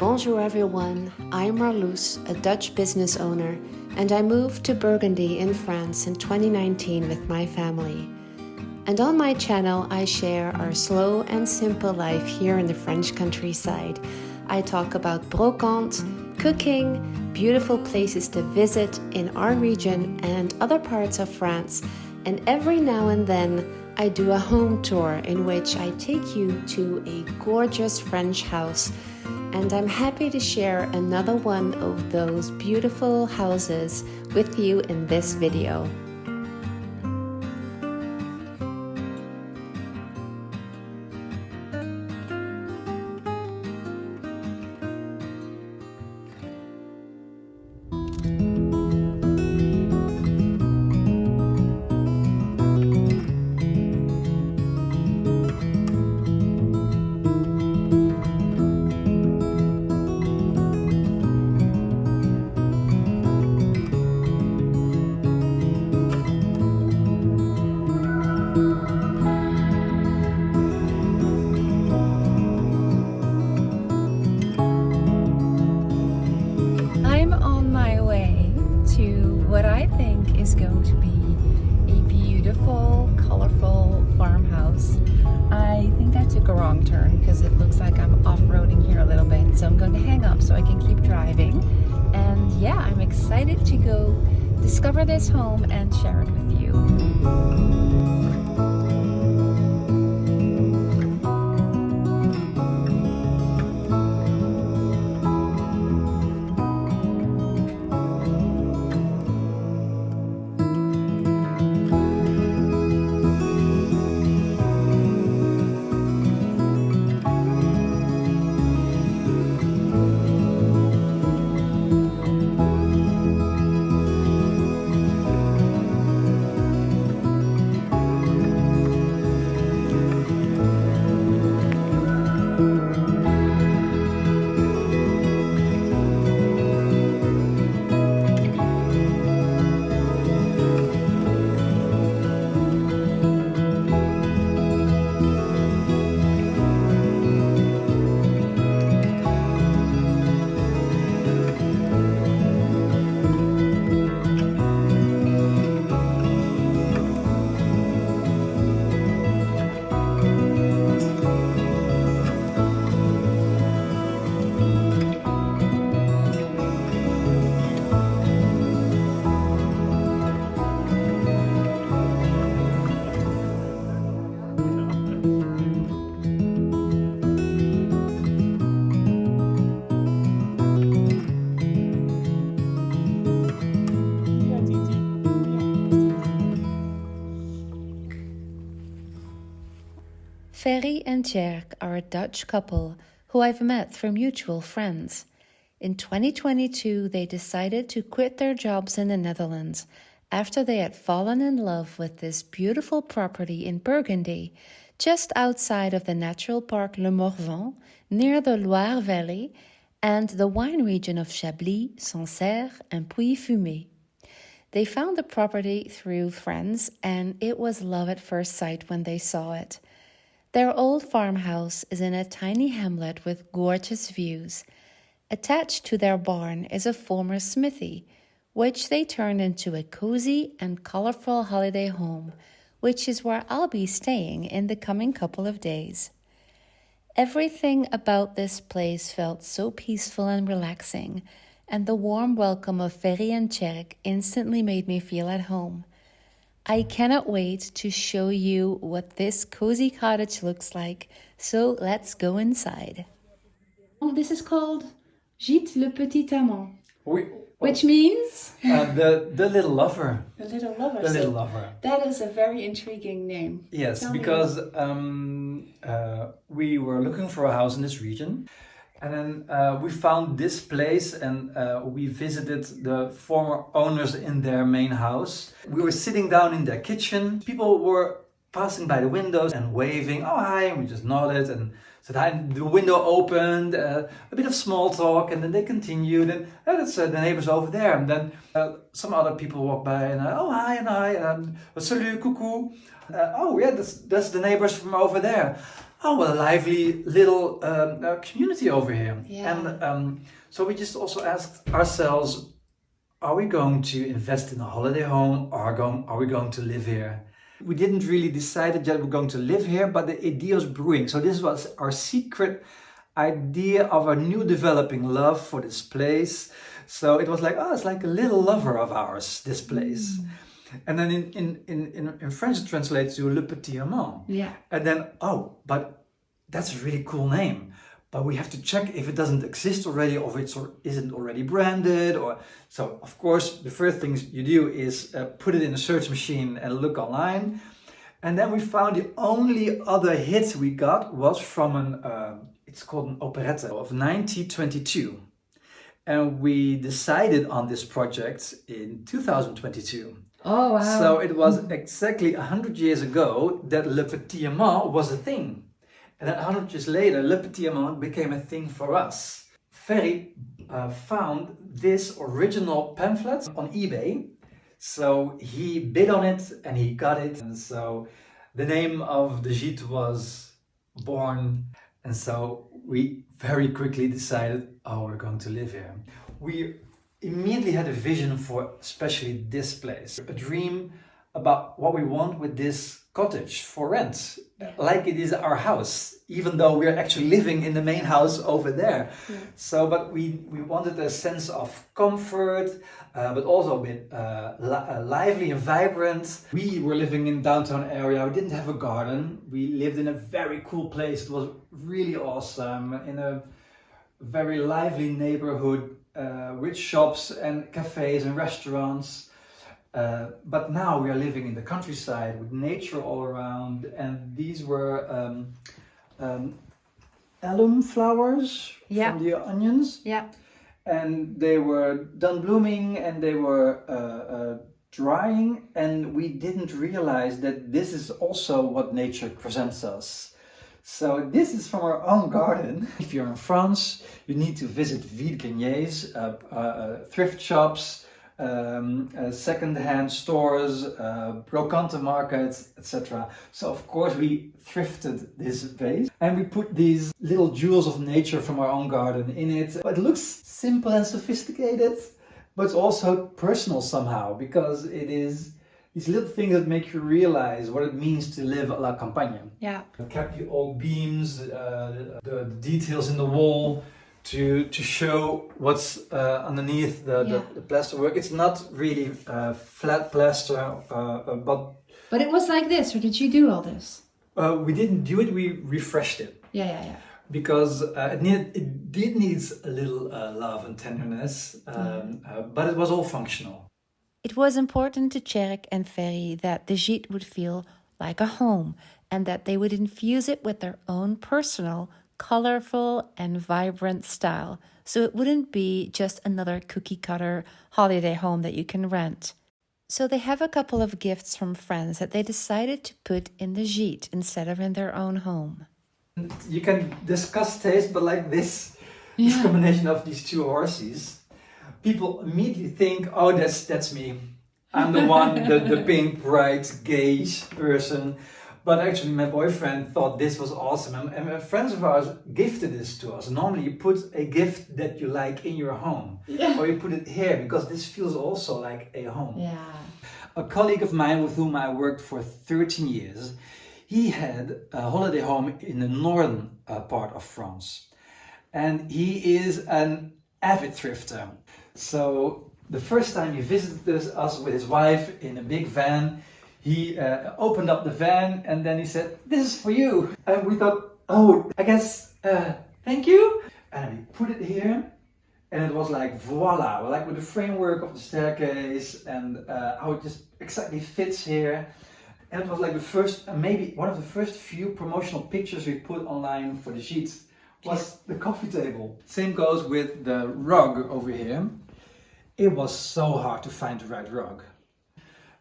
Bonjour everyone, I'm Marloes, a Dutch business owner, and I moved to Burgundy in France in 2019 with my family. And on my channel, I share our slow and simple life here in the French countryside. I talk about brocante, cooking, beautiful places to visit in our region and other parts of France, and every now and then I do a home tour in which I take you to a gorgeous French house. And I'm happy to share another one of those beautiful houses with you in this video. What I think is going to be a beautiful, colorful farmhouse. I think I took a wrong turn because it looks like I'm off-roading here a little bit, so I'm going to hang up so I can keep driving. And yeah, I'm excited to go discover this home and share it with you. Ferry and Tjerk are a Dutch couple who I've met through mutual friends. In 2022, they decided to quit their jobs in the Netherlands after they had fallen in love with this beautiful property in Burgundy, just outside of the natural park Le Morvan, near the Loire Valley, and the wine region of Chablis, Sancerre, and Puy-Fumé. They found the property through friends, and it was love at first sight when they saw it. Their old farmhouse is in a tiny hamlet with gorgeous views. Attached to their barn is a former smithy, which they turned into a cozy and colorful holiday home, which is where I'll be staying in the coming couple of days. Everything about this place felt so peaceful and relaxing, and the warm welcome of Ferry and Tjerk instantly made me feel at home. I cannot wait to show you what this cozy cottage looks like, so let's go inside. This is called Gîte le Petit Amant, which means? The little lover. The little lover. The little lover. That is a very intriguing name. Yes, because we were looking for a house in this region. And then we found this place and we visited the former owners in their main house. We were sitting down in their kitchen. People were passing by the windows and waving, oh hi, and we just nodded and said hi. The window opened, a bit of small talk, and then they continued, and that's the neighbors over there. And then some other people walked by and oh hi and hi, salut, coucou. Oh yeah, that's the neighbors from over there. oh, what a lively little community over here. Yeah. And so we just also asked ourselves, are we going to invest in a holiday home, or are we going to live here? We didn't really decide that we're going to live here, but the idea was brewing. So this was our secret idea of a new developing love for this place. So it was like, oh, it's like a little lover of ours, this place. And then in French it translates to Le Petit Amant. Yeah. And then, oh, but that's a really cool name. But we have to check if it doesn't exist already, or if it isn't already branded. Or so, of course, the first things you do is put it in a search machine and look online. And then we found the only other hit we got was from it's called an operette of 1922. And we decided on this project in 2022. Oh, wow. So it was exactly 100 years ago that Le Petit Amant was a thing. And then 100 years later, Le Petit Amant became a thing for us. Ferry found this original pamphlet on eBay. So he bid on it and he got it. And so the name of the gîte was born. And so we very quickly decided, oh, we're going to live here. We immediately had a vision for especially this place, a dream about what we want with this cottage for rent, like it is our house, even though we're actually living in the main house over there. Yeah. So, but we wanted a sense of comfort, but also a bit lively and vibrant. We were living in downtown area. We didn't have a garden. We lived in a very cool place. It was really awesome, in a very lively neighborhood with shops and cafes and restaurants. But now we are living in the countryside with nature all around, and these were alum flowers from the onions. Yeah. And they were done blooming and they were drying, and we didn't realize that this is also what nature presents us. So this is from our own garden. If you're in France, you need to visit vide-greniers, thrift shops, second-hand stores, brocante markets, etc. So of course we thrifted this vase and we put these little jewels of nature from our own garden in it. It looks simple and sophisticated, but it's also personal somehow, because it is these little things that make you realize what it means to live à la campagne. Yeah. We kept the old beams, the details in the wall, to show what's underneath the plasterwork. It's not really flat plaster, but it was like this, or did you do all this? We didn't do it. We refreshed it. Yeah. Because it did need a little love and tenderness, but it was all functional. It was important to Tjerk and Ferry that the gîte would feel like a home, and that they would infuse it with their own personal, colorful and vibrant style, so it wouldn't be just another cookie-cutter holiday home that you can rent. So they have a couple of gifts from friends that they decided to put in the gîte instead of in their own home. You can discuss taste, but like this combination of these two horses, people immediately think, oh, that's me. I'm the one, the pink, bright, gay person. But actually my boyfriend thought this was awesome, and friends of ours gifted this to us. Normally you put a gift that you like in your home, or you put it here, because this feels also like a home. Yeah. A colleague of mine with whom I worked for 13 years, he had a holiday home in the northern part of France. And he is an avid thrifter. So the first time he visited us with his wife in a big van, he opened up the van and then he said, "This is for you." And we thought, oh, I guess, thank you. And we put it here, and it was like, voila, like with the framework of the staircase and how it just exactly fits here. And it was like the first, maybe one of the first few promotional pictures we put online for the gîte was the coffee table. Same goes with the rug over here. It was so hard to find the right rug.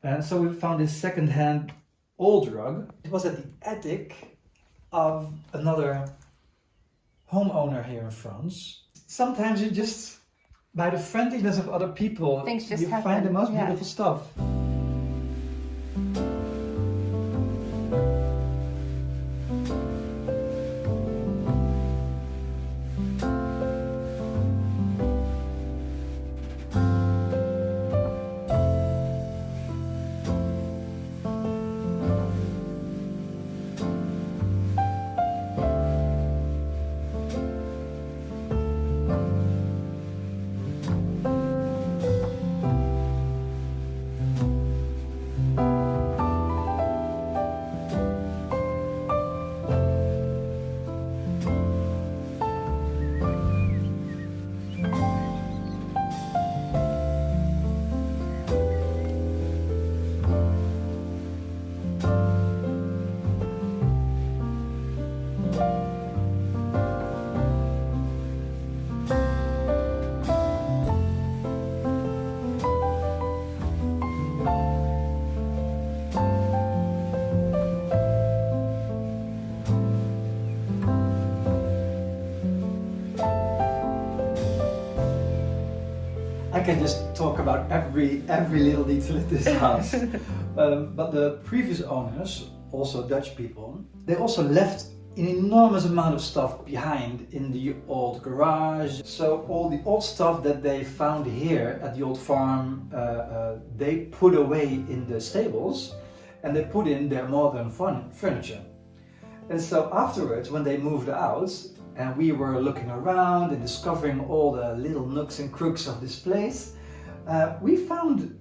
And so we found this second-hand old rug. It was at the attic of another homeowner here in France. Sometimes you just, by the friendliness of other people, you find the most beautiful stuff. can just talk about every little detail in this house. But the previous owners, also Dutch people, they also left an enormous amount of stuff behind in the old garage. So all the old stuff that they found here at the old farm, they put away in the stables and they put in their modern furniture. And so afterwards, when they moved out and we were looking around and discovering all the little nooks and crooks of this place, we found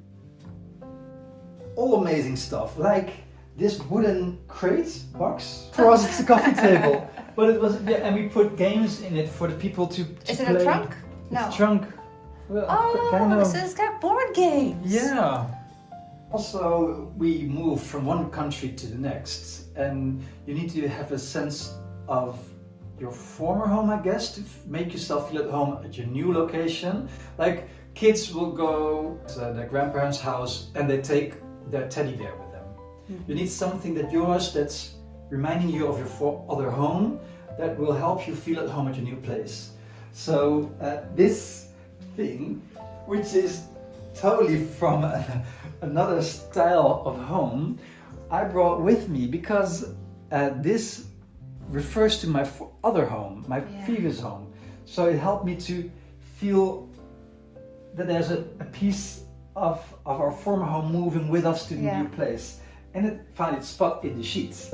all amazing stuff, like this wooden crate box. For us, it's a coffee table, but it was, yeah, and we put games in it for the people to Is play. it a trunk? No. It's a trunk. Well, Oh, kind of. so it's got board games. Yeah. Also, we moved from one country to the next, and you need to have a sense of your former home, I guess, to make yourself feel at home at your new location. Like, kids will go to their grandparents' house and they take their teddy bear with them. You need something that's reminding you of your other home, that will help you feel at home at your new place. So this thing, which is totally from another style of home, I brought with me because this refers to my other home, my previous home. So it helped me to feel that there's a piece of our former home moving with us to the new place. And it found its spot in the sheets.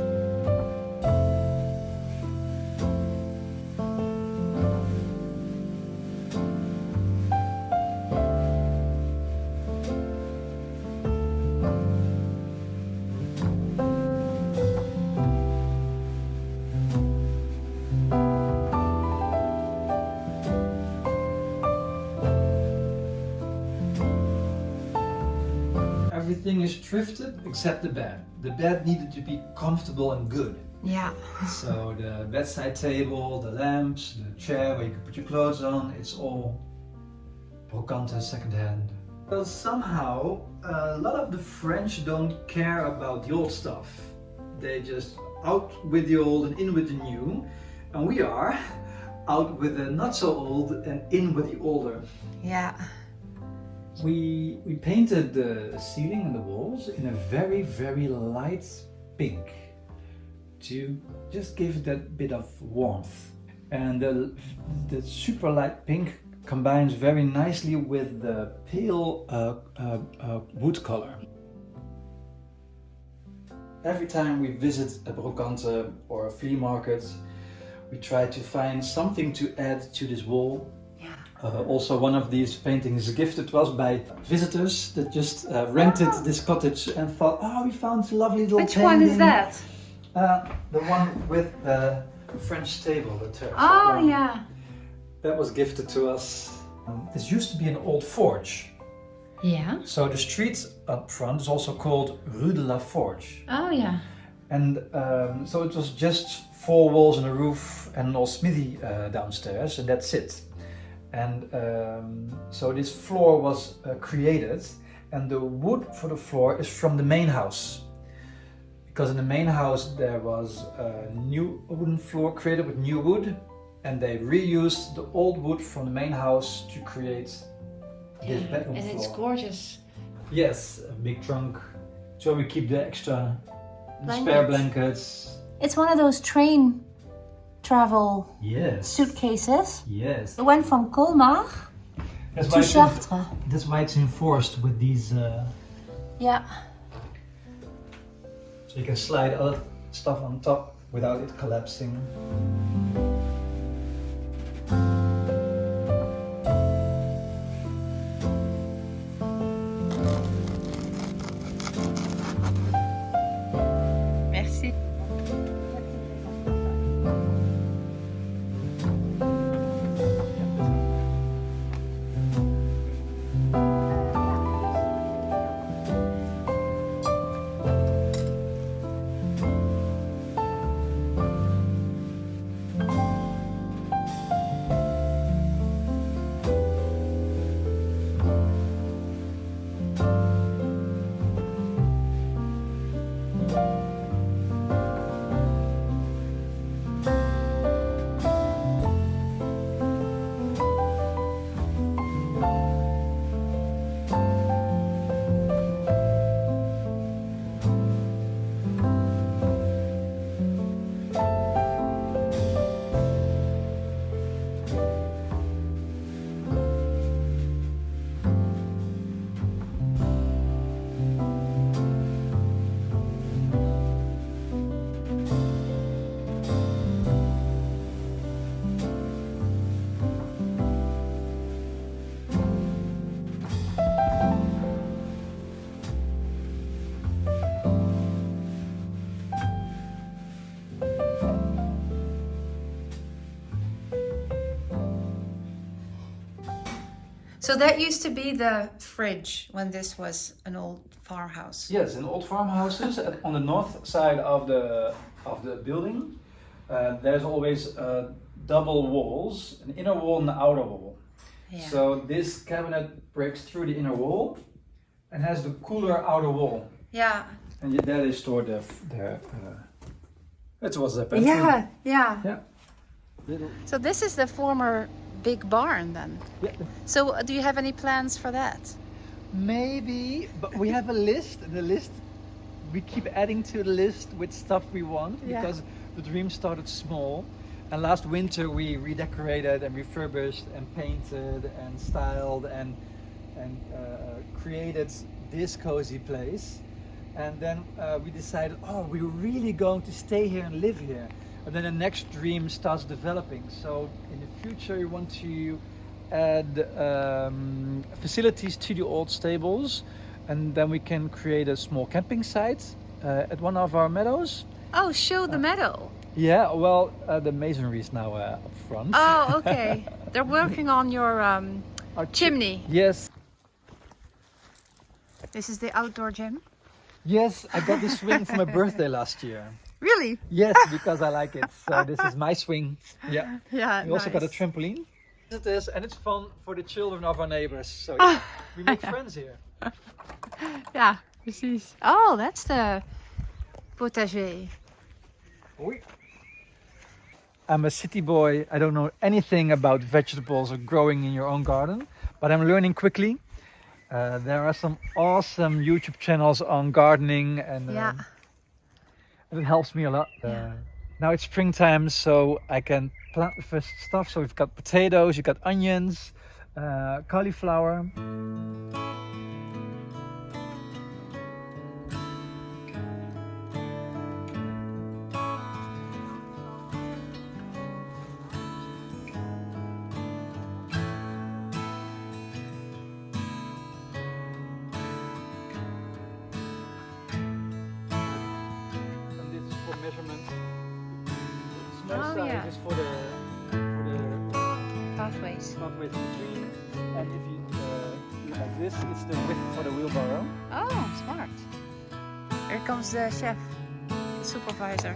Everything is thrifted except the bed. The bed needed to be comfortable and good. Yeah. So the bedside table, the lamps, the chair where you can put your clothes on, it's all brocante secondhand. But somehow a lot of the French don't care about the old stuff. They just out with the old and in with the new. And we are out with the not so old and in with the older. Yeah. We painted the ceiling and the walls in a very, very light pink to just give that bit of warmth. And the super light pink combines very nicely with the pale wood color. Every time we visit a brocante or a flea market, we try to find something to add to this wall. Also, one of these paintings is gifted to us by visitors that just rented this cottage and thought, oh, we found a lovely little painting. Which one is that? The one with the French table, the turret. Oh, yeah. That was gifted to us. This used to be an old forge. Yeah. So the street up front is also called Rue de la Forge. Oh, yeah. And so it was just 4 walls and a roof and an old smithy downstairs, and that's it. And so this floor was created, and the wood for the floor is from the main house. Because in the main house there was a new wooden floor created with new wood, and they reused the old wood from the main house to create this bedroom floor. And it's gorgeous. Yes, a big trunk. So we keep the extra spare blankets. It's one of those train travel suitcases. Yes. It went from Colmar to Chartres. That's why it's enforced with these. Yeah. So you can slide other stuff on top without it collapsing. Merci. So that used to be the fridge when this was an old farmhouse. Yes, in old farmhouses on the north side of the building, there's always double walls, an inner wall and an outer wall. Yeah. So this cabinet breaks through the inner wall and has the cooler outer wall. Yeah. And there they store their it was a pantry. Yeah, yeah. Yeah. Little. So this is the former big barn then. Yeah. So do you have any plans for that? Maybe, but we have a list. The list, we keep adding to the list with stuff we want because the dream started small. And last winter we redecorated and refurbished and painted and styled and created this cozy place. And then we decided, oh, we're really going to stay here and live here. And then the next dream starts developing. So in the future, we want to add facilities to the old stables, and then we can create a small camping site at one of our meadows. Oh, show the meadow. Yeah, well, the masonry is now up front. Oh, okay. They're working on your Our chimney. Yes. This is the outdoor gym. Yes, I got this swing for my birthday last year. Really? Yes, because I like it. So this is my swing. Yeah. Yeah. We also got a nice. trampoline. It is, and it's fun for the children of our neighbors. So we make friends here. Ja, precies. Oh, that's the potager. Oui. I'm a city boy. I don't know anything about vegetables or growing in your own garden, but I'm learning quickly. There are some awesome YouTube channels on gardening, and it helps me a lot. Now it's springtime, so I can plant the first stuff. So we've got potatoes, you've got onions, cauliflower. Measurement. Small size is for the Pathways. pathways in between, and if you look at this, it's the width for the wheelbarrow. Oh, smart. Here comes the chef, the supervisor.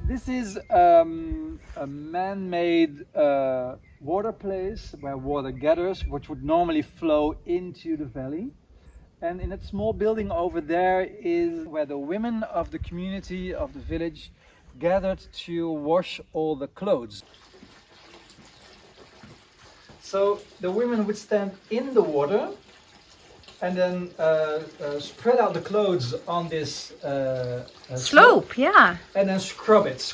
This is a man-made water place where water gathers, which would normally flow into the valley. And in that small building over there is where the women of the community, of the village, gathered to wash all the clothes. So the women would stand in the water and then spread out the clothes on this Slope, yeah. and then scrub it,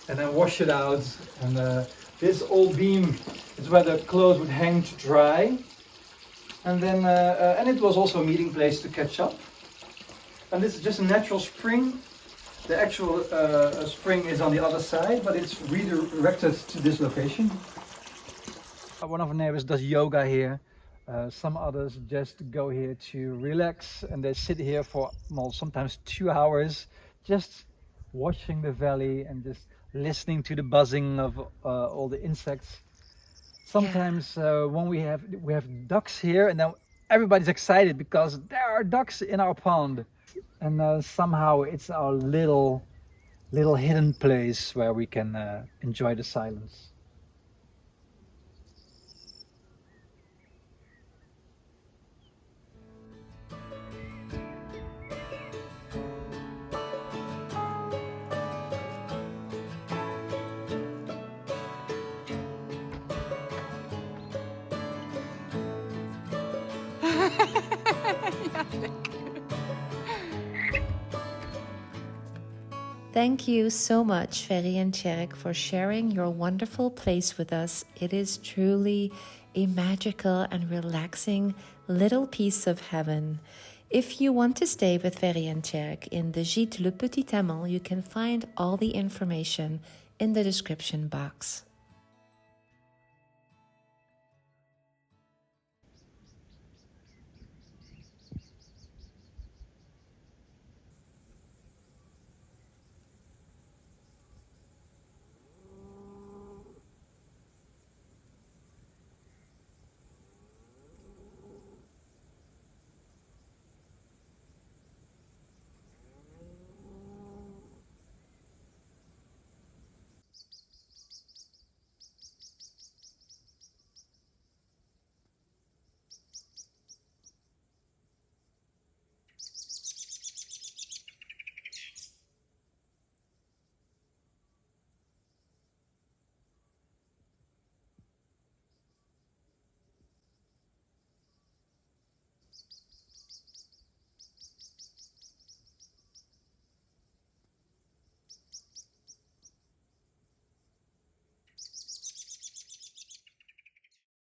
and then wash it out. And this old beam is where the clothes would hang to dry. And then, and it was also a meeting place to catch up. And this is just a natural spring. The actual spring is on the other side, but it's redirected to this location. One of our neighbors does yoga here. Some others just go here to relax, and they sit here for, well, sometimes 2 hours, just watching the valley and just listening to the buzzing of all the insects. Sometimes when we have ducks here, and then everybody's excited because there are ducks in our pond, and somehow it's our little hidden place where we can enjoy the silence. Thank you so much, Ferry and Tjerk, for sharing your wonderful place with us. It is truly a magical and relaxing little piece of heaven. If you want to stay with Ferry and Tjerk in the Gîte Le Petit Amant, you can find all the information in the description box.